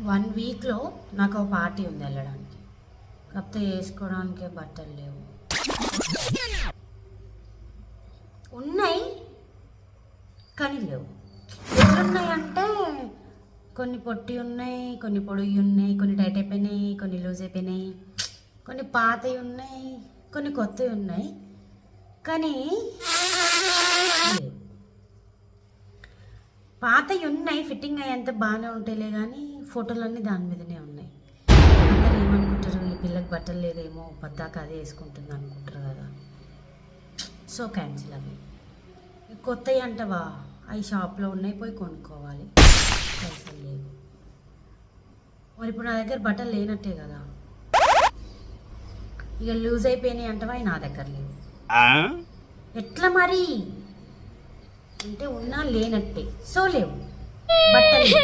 1 వీక్లో నాకు ఒక పార్టీ ఉంది వెళ్ళడానికి, కాకపోతే వేసుకోవడానికే బట్టలు లేవు. ఉన్నాయి కానీ లేవు. ఎట్లున్నాయి అంటే కొన్ని పొట్టి ఉన్నాయి, కొన్ని పొడుగు ఉన్నాయి, కొన్ని టైట్ అయిపోయినాయి, కొన్ని లూజ్ అయిపోయినాయి, కొన్ని పాతవి ఉన్నాయి, కొన్ని కొత్తవి ఉన్నాయి కానీ లేవు. పాతవి ఉన్నాయి, ఫిట్టింగ్ అయ్యేంత బాగానే ఉంటాయిలే కానీ ఫోటోలన్నీ దాని మీదనే ఉన్నాయి. అందరు ఏమనుకుంటారు, ఈ పిల్లకి బట్టలు లేదేమో పద్దాక అదే వేసుకుంటుంది అనుకుంటారు కదా. సో క్యాన్సిల్ అవి. కొత్తవి అంటవా, అవి షాప్లో ఉన్నాయి, పోయి కొనుక్కోవాలి, పైసలు లేవు. మరి ఇప్పుడు నా దగ్గర బట్టలు లేనట్టే కదా. ఇక లూజ్ అయిపోయినాయి అంటవా, అవి నా దగ్గర లేవు. ఎట్లా మరి అంటే ఉన్నా లేనట్టే, సో లేవు బట్టలు.